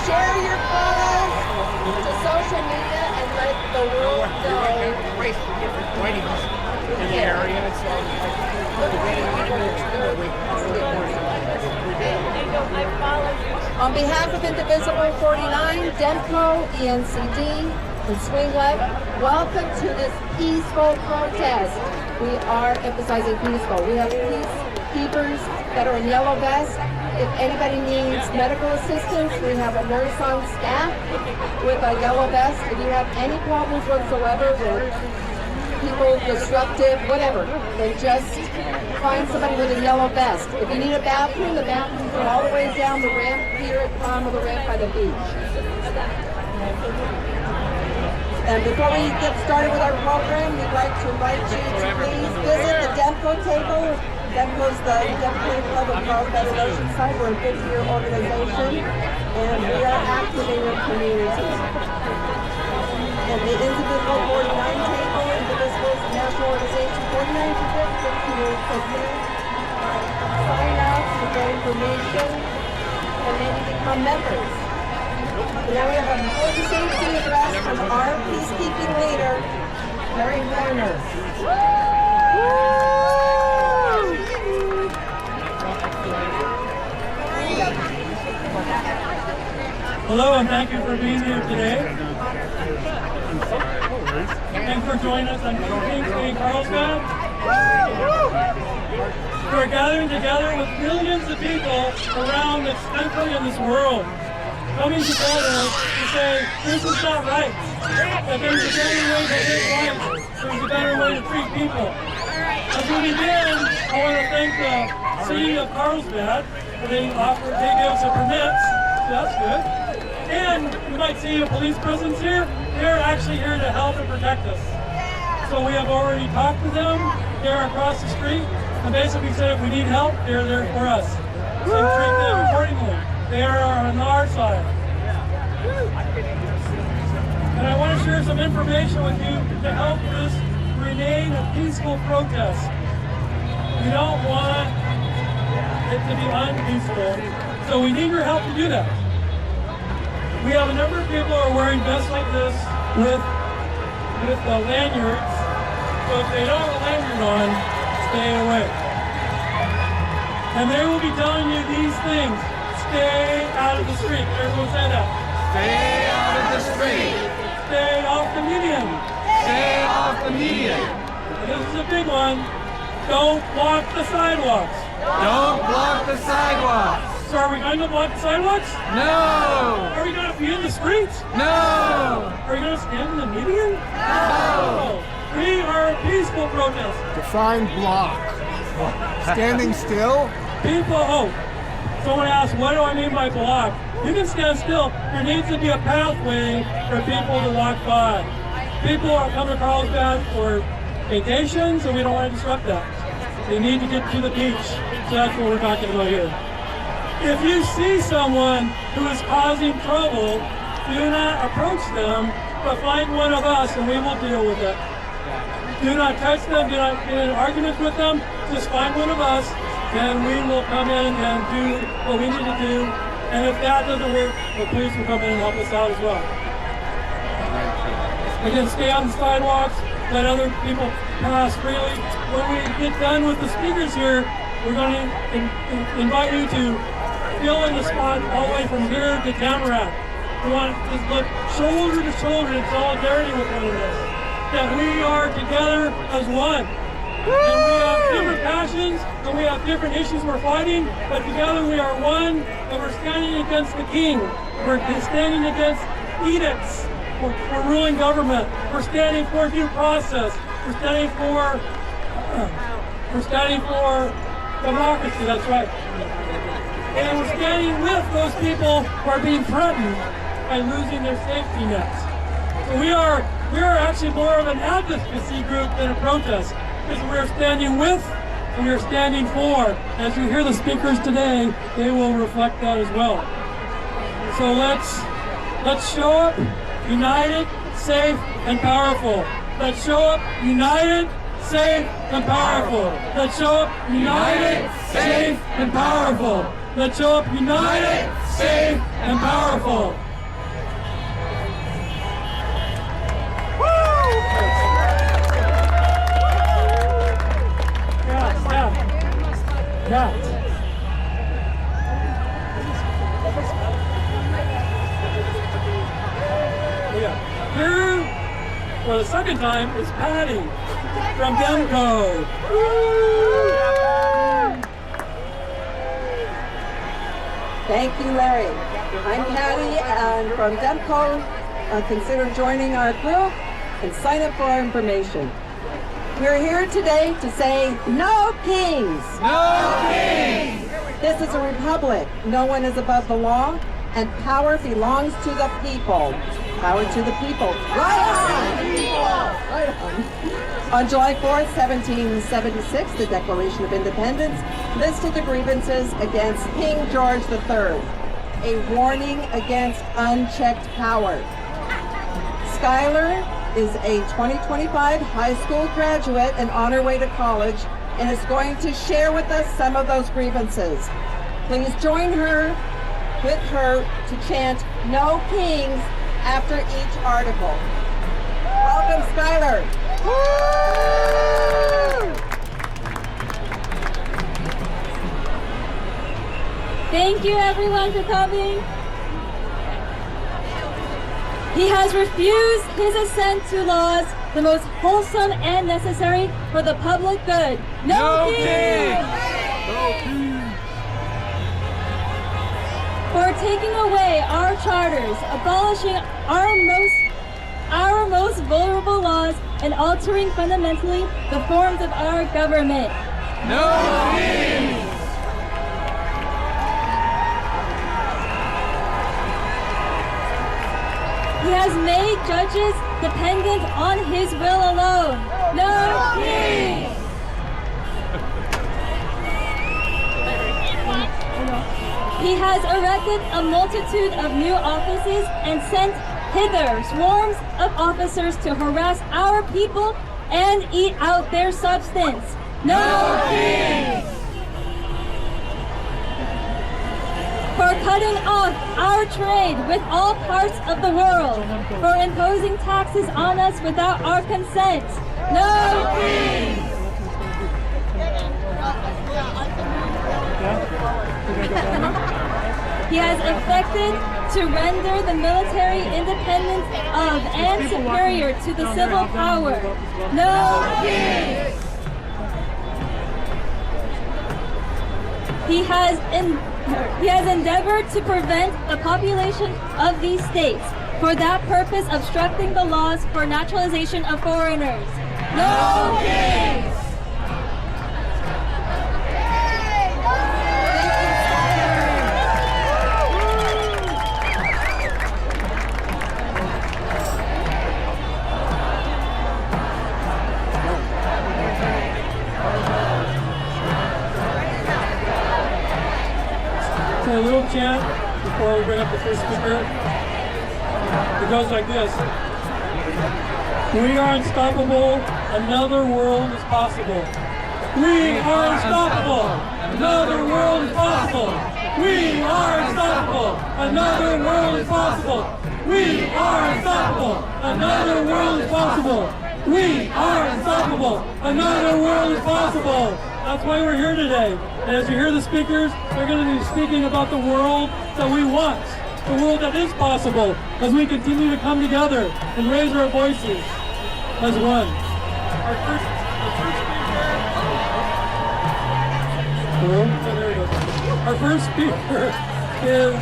share your photos to social media and let the world know. Race for different weddings in the area, so we're getting On behalf of Indivisible 49, DEMCO, ENCD, and Swing Left, welcome to this peaceful protest. We are emphasizing peaceful. We have peacekeepers that are in yellow vests. If anybody needs medical assistance, we have a nurse on staff with a yellow vest. If you have any problems whatsoever with people disruptive, whatever, then just find somebody with a yellow vest. If you need a bathroom, the bathrooms are all the way down the ramp here at the bottom of the ramp by the beach. And before we get started with our program, we'd like to invite you to please visit the DEMCO table. DEMCO's the Democratic Club of Carlsbad and Oceanside. We're a 50-year organization, and we are active in your community. And the Indivisible 49 table, Indivisible's national organization, 49 participants who will sign up to get information and maybe become members. Now we have a important safety address from our peacekeeping leader, Larry Warner. Hello, and thank you for being here today. Thanks for joining us on King's Day in Carlsbad. We're gathering together with millions of people around this country and this world, coming together to say, this is not right. That there's a better way to live life. There's a better way to treat people. As we begin, I want to thank the city of Carlsbad for they gave us a permits. So that's good. And you might see a police presence here. They're actually here to help and protect us. So we have already talked to them. They're across the street. And basically said if we need help, they're there for us. So treat them accordingly. They are on our side. And I want to share some information with you to help this remain a peaceful protest. We don't want it to be unpeaceful. So we need your help to do that. We have a number of people who are wearing vests like this with the lanyards. So if they don't have a lanyard on, stay away. And they will be telling you these things. Stay out of the street. Everyone say that. Stay out of the street. Stay off the median. Stay off the median. And this is a big one. Don't block the sidewalks. Don't block the sidewalks. So are we going to block the sidewalks? No. Are we going to be in the streets? No. Are we going to stand in the median? No. We are a peaceful protest. Define block. Standing still? People, someone asked, what do I mean by block? You can stand still. There needs to be a pathway for people to walk by. People are coming to Carlsbad for vacation, so we don't want to disrupt that. They need to get to the beach. So that's what we're talking about here. If you see someone who is causing trouble, do not approach them, but find one of us and we will deal with it. Do not touch them, do not get in arguments with them, just find one of us and we will come in and do what we need to do. And if that doesn't work, the police will come in and help us out as well. Again, stay on the sidewalks, let other people pass freely. When we get done with the speakers here, we're going to invite you to fill in the spot all the way from here to Tamarack. We want to look shoulder to shoulder in solidarity with one another. That we are together as one. And we have different passions and we have different issues we're fighting, but together we are one and we're standing against the king. We're standing against edicts for ruling government. We're standing for due process. We're standing for democracy, that's right. And we're standing with those people who are being threatened by losing their safety nets. So we are actually more of an advocacy group than a protest, because we're standing with and we're standing for. As you hear the speakers today, they will reflect that as well. So let's show up united, safe, and powerful. Let's show up united, safe, and powerful. Let's show up united, safe, and powerful. Let's show up united, safe, and powerful. Yeah. Here, for the second time, is Patty from Demco. Thank you, Larry. I'm Patty, and from Demco, consider joining our group and sign up for our information. We're here today to say, no kings! No kings! This is a republic. No one is above the law, and power belongs to the people. Power to the people. Right on! Right on. On July 4th, 1776, the Declaration of Independence listed the grievances against King George III, a warning against unchecked power. Skylar is a 2025 high school graduate and on her way to college and is going to share with us some of those grievances. Please join her with her to chant "No Kings" after each article. Welcome, Skylar. Thank you everyone for coming. He has refused his assent to laws the most wholesome and necessary for the public good. No king! For taking away our charters, abolishing our most vulnerable laws, and altering fundamentally the forms of our government. No kings! He has made judges dependent on his will alone. No king! He has erected a multitude of new offices and sent hither swarms of officers to harass our people and eat out their substance. No king! For cutting off our trade with all parts of the world, for imposing taxes on us without our consent. No king! He has effected to render the military independent of and superior to the civil power. No king! He has endeavored to prevent the population of these states, for that purpose obstructing the laws for naturalization of foreigners. No king! A little chant before we bring up the first speaker. It goes like this. We are unstoppable. Another world is possible. We are unstoppable. Another world is possible. We are unstoppable. Another world is possible. We are unstoppable. Another world is possible. We are unstoppable. Another world is possible. That's why we're here today. And as you hear the speakers, they're going to be speaking about the world that we want, the world that is possible, as we continue to come together and raise our voices as one. Our first speaker is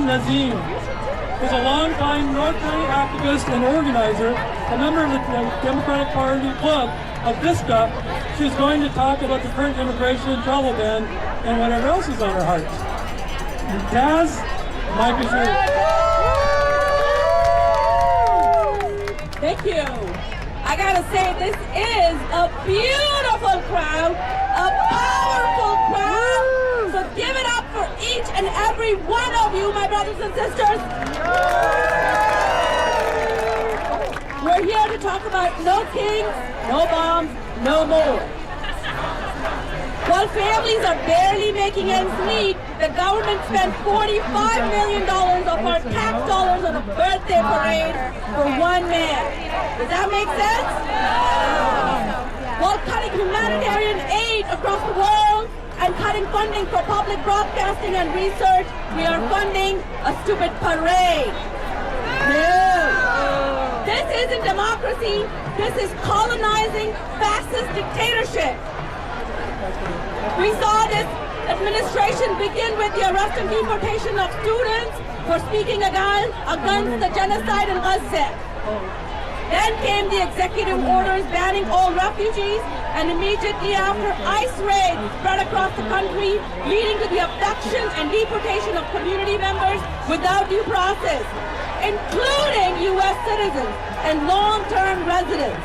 Nazim. Who's a longtime North County activist and organizer, a member of the Democratic Party Club of Vista. She's going to talk about the current immigration and travel ban and whatever else is on her heart. Taz, mic is yours. Thank you. I gotta say, this is a beautiful crowd, a powerful crowd. So give it up for each and every one of you, my brothers and sisters. We're here to talk about no kings, no bombs, no more. While families are barely making ends meet, the government spent $45 million of our tax dollars on a birthday parade for one man. Does that make sense? While cutting humanitarian aid across the world and cutting funding for public broadcasting and research, we are funding a stupid parade. No. This isn't democracy. This is colonizing fascist dictatorship. We saw this administration begin with the arrest and deportation of students for speaking against the genocide in Gaza. Then came the executive orders banning all refugees, and immediately after, ICE raids spread across the country, leading to the abduction and deportation of community members without due process, including U.S. citizens and long-term residents.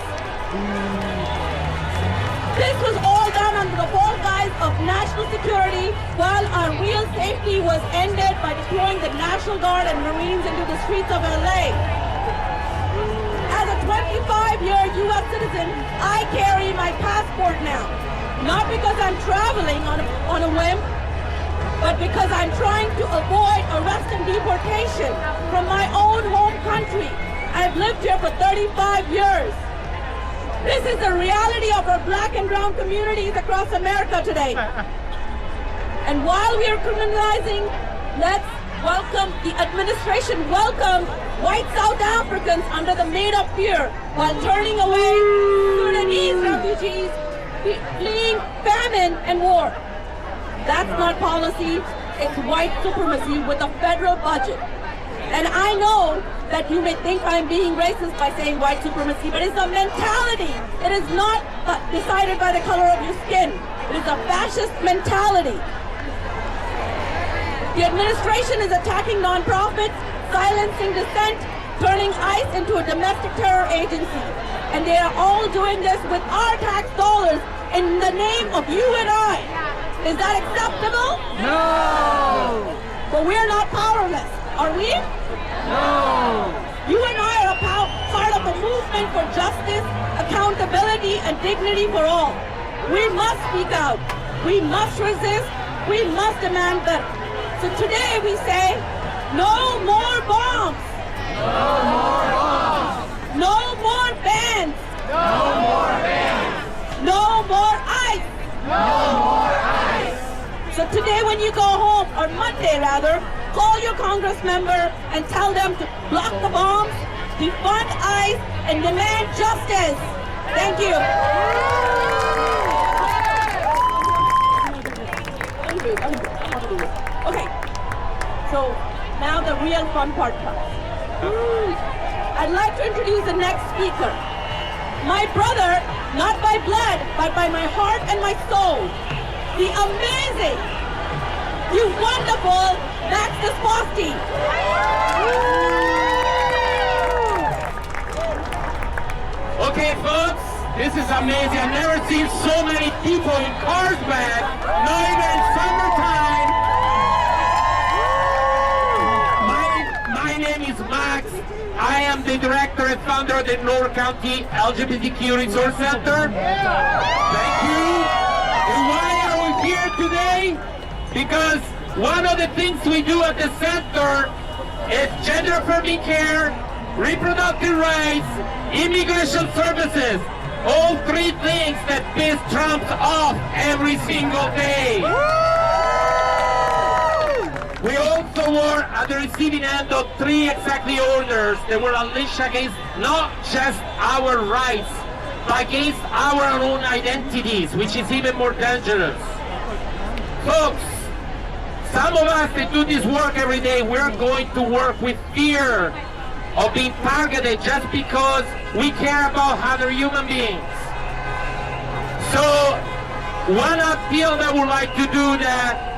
This was all done under the false guise of national security, while our real safety was ended by deploying the National Guard and Marines into the streets of LA. As a 25-year U.S. citizen, I carry my passport now. Not because I'm traveling on a whim, but because I'm trying to avoid arrest and deportation from my own home country. I've lived here for 35 years. This is the reality of our black and brown communities across America today. And while we are criminalizing, let's welcome, the administration welcomed white South Africans under the made-up fear while turning away Sudanese refugees fleeing famine and war. That's not policy, it's white supremacy with a federal budget. And I know that you may think I'm being racist by saying white supremacy, but it's a mentality. It is not decided by the color of your skin. It is a fascist mentality. The administration is attacking nonprofits, silencing dissent, turning ICE into a domestic terror agency. And they are all doing this with our tax dollars in the name of you and I. Is that acceptable? No! But we're not powerless, are we? No! You and I are part of a movement for justice, accountability, and dignity for all. We must speak out. We must resist. We must demand better. So today we say, no more bombs. No more bombs! No more bans. No more bans! No more ICE. No more ice! So today when you go home, or Monday rather, call your congress member and tell them to block the bombs, defund ICE, and demand justice. Thank you. Okay, so now the real fun part comes. I'd like to introduce the next speaker. My brother, not by blood, but by my heart and my soul. The amazing, you wonderful Max Desposti. Okay, folks, this is amazing. I've never seen so many people in Carlsbad, not even in summertime. My name is Max. I am the director and founder of the North County LGBTQ Resource Center. Thank you. And why are we here today? Because one of the things we do at the center is gender affirming care, reproductive rights, immigration services, all three things that piss Trump off every single day. We also were at the receiving end of 3 executive orders that were unleashed against not just our rights, but against our own identities, which is even more dangerous. Folks, some of us that do this work every day, we're going to work with fear of being targeted just because we care about other human beings. So, one appeal that we'd like to do that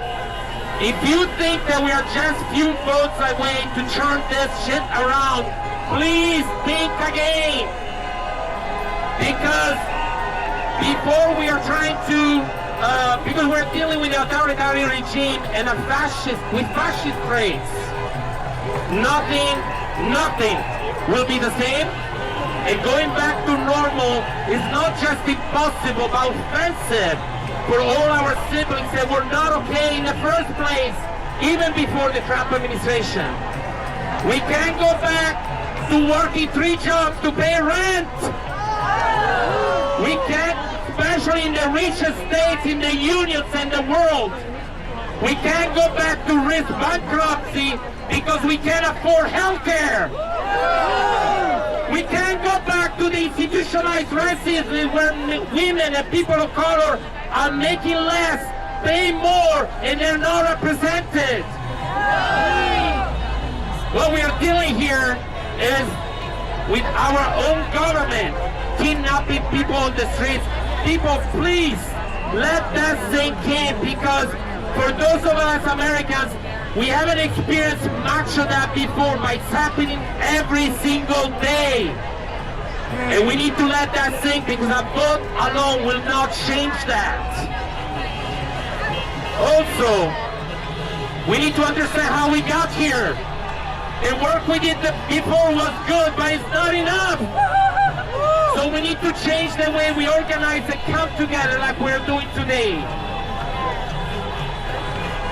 if you think that we are just few votes away to turn this shit around, please think again. Because before we are trying to, because we're dealing with the authoritarian regime and with fascist traits, nothing will be the same. And going back to normal is not just impossible, but offensive for all our siblings that were not okay in the first place, even before the Trump administration. We can't go back to working 3 jobs to pay rent. We can't, especially in the richest states, in the unions and the world. We can't go back to risk bankruptcy because we can't afford health care. We can't go back to the institutionalized racism where women and people of color are making less, paying more, and they're not represented. What we are dealing here is with our own government kidnapping people on the streets. People, please let that sink in, because for those of us Americans, we haven't experienced much of that before, but it's happening every single day. And we need to let that sink, because a vote alone will not change that. Also, we need to understand how we got here. The work we did before was good, but it's not enough. So we need to change the way we organize and come together like we're doing today.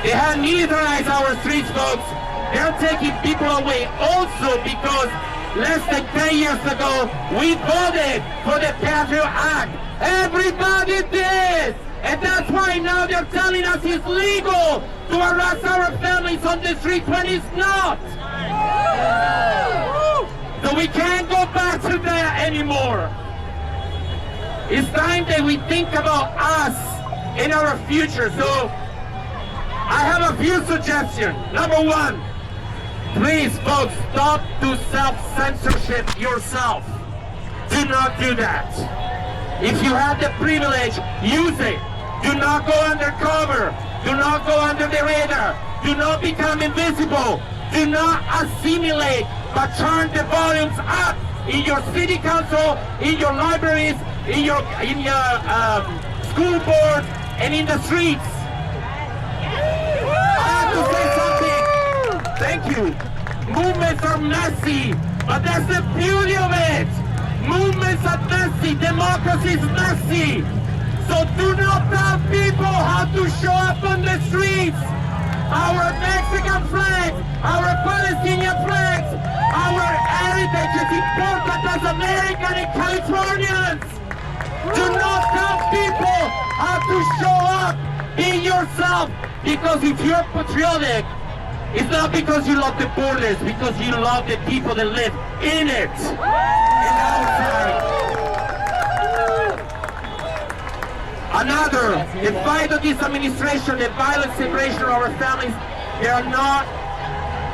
They have militarized our streets, folks. They're taking people away also because less than 10 years ago, we voted for the Patriot Act. Everybody did! And that's why now they're telling us it's legal to arrest our families on the street when it's not. So we can't go back to that anymore. It's time that we think about us and our future. So I have a few suggestions. Number one, please, folks, stop to self-censorship yourself. Do not do that. If you have the privilege, use it. Do not go undercover. Do not go under the radar. Do not become invisible. Do not assimilate, but turn the volumes up in your city council, in your libraries, in your school boards, and in the streets. I have to say something. Thank you. Movements are messy, but that's the beauty of it. Movements are messy. Democracy is messy. So do not tell people how to show up on the streets. Our Mexican flags, our Palestinian flags, our heritage is important as Americans and Californians. Do not tell people how to show up. Be yourself. Because if you're patriotic, it's not because you love the borders, because you love the people that live in it and outside. Another, the fight of this administration, the violent separation of our families, they are not.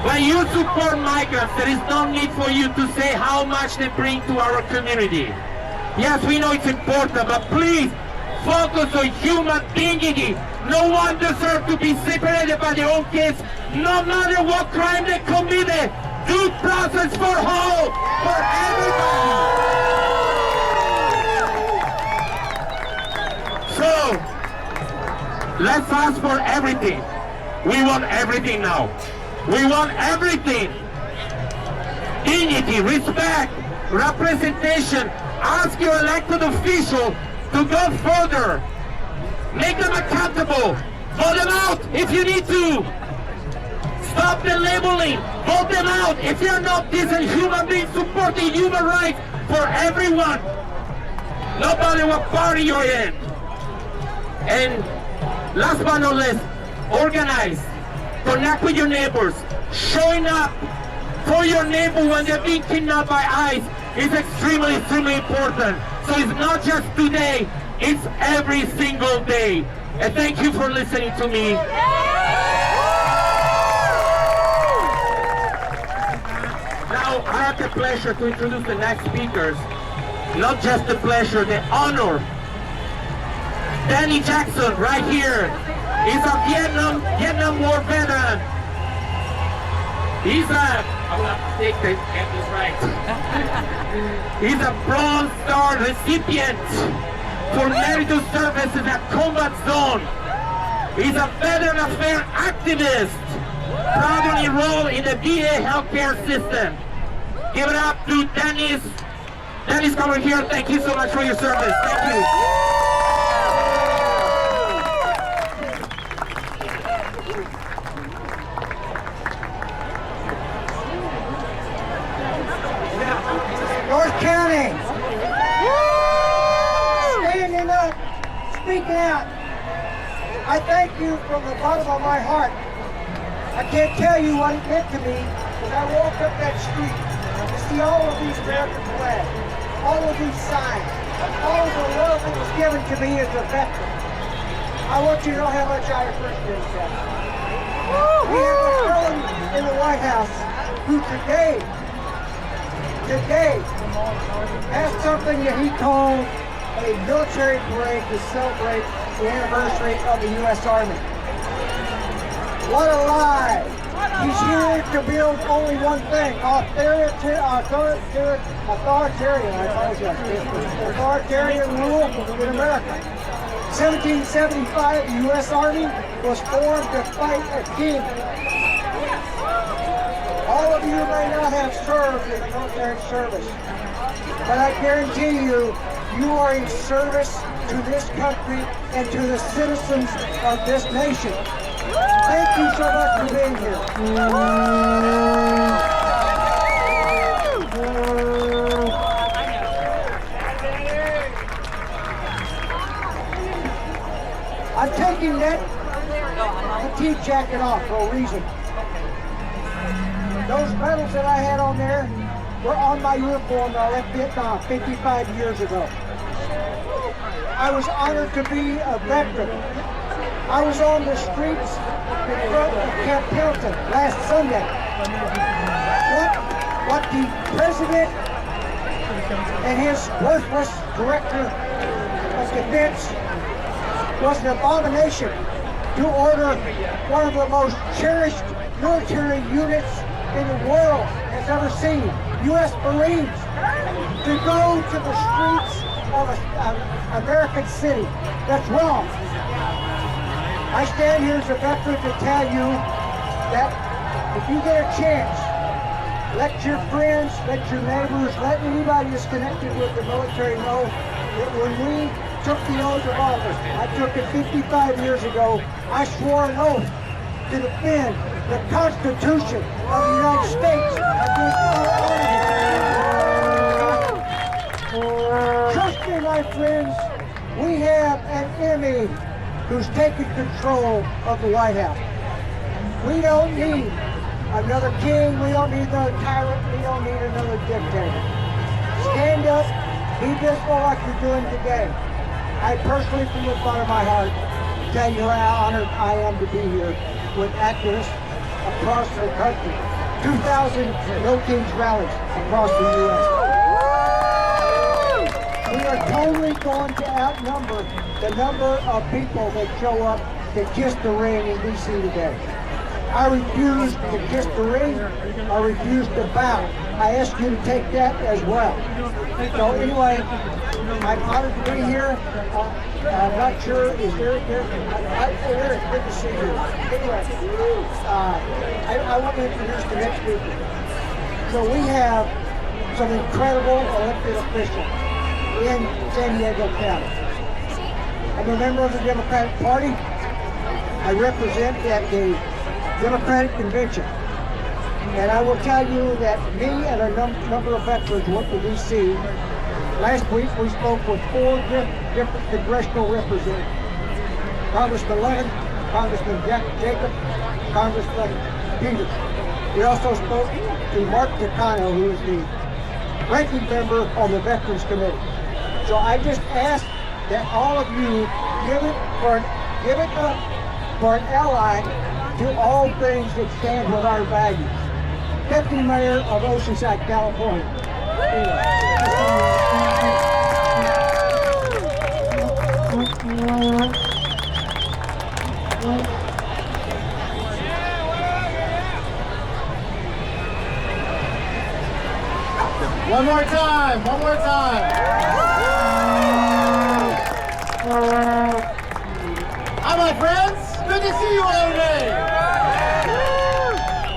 When you support migrants, there is no need for you to say how much they bring to our community. Yes, we know it's important, but please focus on human dignity. No one deserves to be separated by their own kids, no matter what crime they committed. Due process for all, for everybody. So, let's ask for everything. We want everything now. We want everything. Dignity, respect, representation. Ask your elected official to go further. Make them accountable. Vote them out if you need to. Stop the labeling. Vote them out if you're not decent human beings supporting human rights for everyone. No matter what party you're in. And last but not least, organize. Connect with your neighbors. Showing up for your neighbor when they're being kidnapped by ICE is extremely, extremely important. So it's not just today, it's every single day. And thank you for listening to me. Now I have the pleasure to introduce the next speakers. Not just the pleasure, the honor. Danny Jackson, right here. He's a Vietnam War veteran. He's a, I'm gonna take this, get this right. He's a Bronze Star recipient for meritorious services at Combat Zone. He's a veteran affairs activist, proudly enrolled in the VA healthcare system. Give it up to Dennis Dennis, come over here. Thank you so much for your service. Thank you. North County, standing up, speaking out. I thank you from the bottom of my heart. I can't tell you what it meant to me as I walked up that street to see all of these American flags, all of these signs, all of the love that was given to me as a veteran. I want you to know how much I appreciate that. We have a fellow in the White House who today has something that he called a military parade to celebrate the anniversary of the U.S. Army. What a lie! He's here to build only one thing, authoritarian rule in America. 1775, the U.S. Army was formed to fight a king. All of you may not have served in the military service, but I guarantee you, you are in service to this country and to the citizens of this nation. Thank you so much for being here. I'm taking that fatigue jacket off for a reason. Those medals that I had on there were on my uniform when I left Vietnam 55 years ago. I was honored to be a veteran. I was on the streets in front of Camp Pendleton last Sunday. What the president and his worthless director of defense was an abomination to order one of the most cherished military units in the world has ever seen, U.S. Marines, to go to the streets of an American city. That's wrong. I stand here as a veteran to tell you that if you get a chance, let your friends, let your neighbors, let anybody that's connected with the military know that when we took the oath of office, I took it 55 years ago, I swore an oath to defend the Constitution of the United States against all enemies. Trust me, my friends, we have an enemy who's taken control of the White House. We don't need another king, we don't need another tyrant, we don't need another dictator. Stand up, be visible like you're doing today. I personally, from the bottom of my heart, tell you how honored I am to be here with activists across the country. 2,000 No Kings rallies across the U.S. We are totally going to outnumber the number of people that show up to kiss the ring in D.C. today. I refuse to kiss the ring. I refuse to bow. I ask you to take that as well. So anyway, I'm honored to be here. I'm not sure, is Eric here? Eric, good to see you. Anyway, I want to introduce the next speaker. So we have some incredible elected officials in San Diego County. I'm a member of the Democratic Party. I represent at the Democratic Convention. And I will tell you that me and a number of veterans went to D.C. Last week we spoke with 4 different congressional representatives. Congressman Lennon, Congressman Jacob, Congressman Peters. We also spoke to Mark Takano, who is the ranking member on the Veterans Committee. So I just ask that all of you give it up for an ally to all things that stand with our values. Deputy Mayor of Oceanside, California. One more time, one more time. Hi, my friends. Good to see you all today.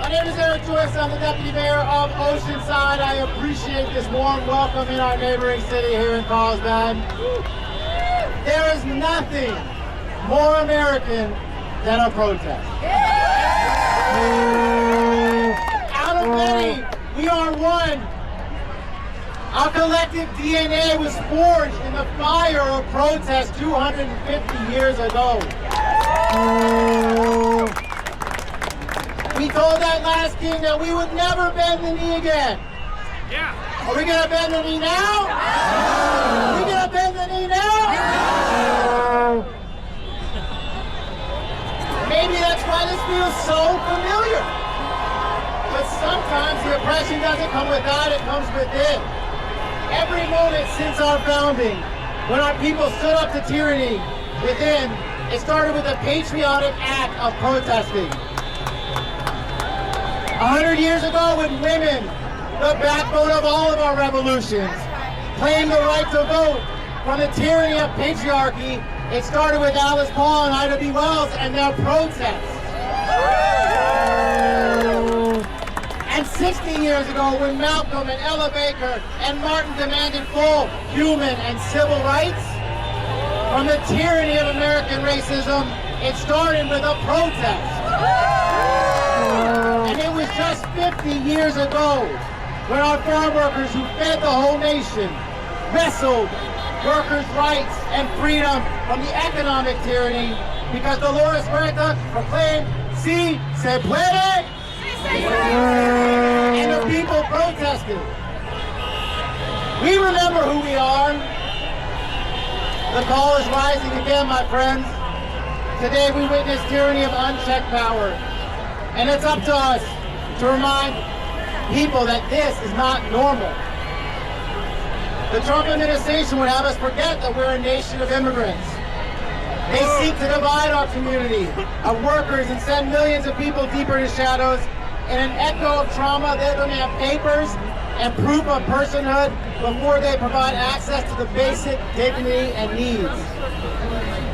My name is Eric Joyce. I'm the Deputy Mayor of Oceanside. I appreciate this warm welcome in our neighboring city here in Carlsbad. There is nothing more American than a protest. Out of many, we are one. Our collective DNA was forged in the fire of protest 250 years ago. We told that last king that we would never bend the knee again. Yeah. Are we gonna bend the knee now? Are we gonna bend the knee now? Maybe that's why this feels so familiar. But sometimes the oppression doesn't come without, it comes within. Every moment since our founding, when our people stood up to tyranny within, it started with a patriotic act of protesting. 100 years ago, when women, the backbone of all of our revolutions, claimed the right to vote from the tyranny of patriarchy, it started with Alice Paul and Ida B. Wells and their protests. And 60 years ago, when Malcolm and Ella Baker and Martin demanded full human and civil rights from the tyranny of American racism, it started with a protest. And it was just 50 years ago when our farm workers who fed the whole nation wrestled workers' rights and freedom from the economic tyranny because Dolores Huerta proclaimed, "Si se puede," and the people protested. We remember who we are. The call is rising again, my friends. Today we witness tyranny of unchecked power. And it's up to us to remind people that this is not normal. The Trump administration would have us forget that we're a nation of immigrants. They seek to divide our community of workers and send millions of people deeper into shadows. In an echo of trauma, they demand papers and proof of personhood before they provide access to the basic dignity and needs.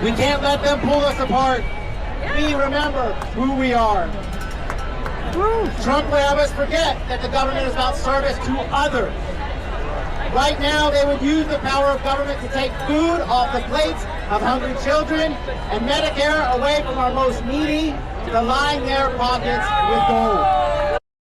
We can't let them pull us apart. We remember who we are. Trump would have us forget that the government is about service to others. Right now, they would use the power of government to take food off the plates of hungry children and Medicare away from our most needy, to line their pockets with gold.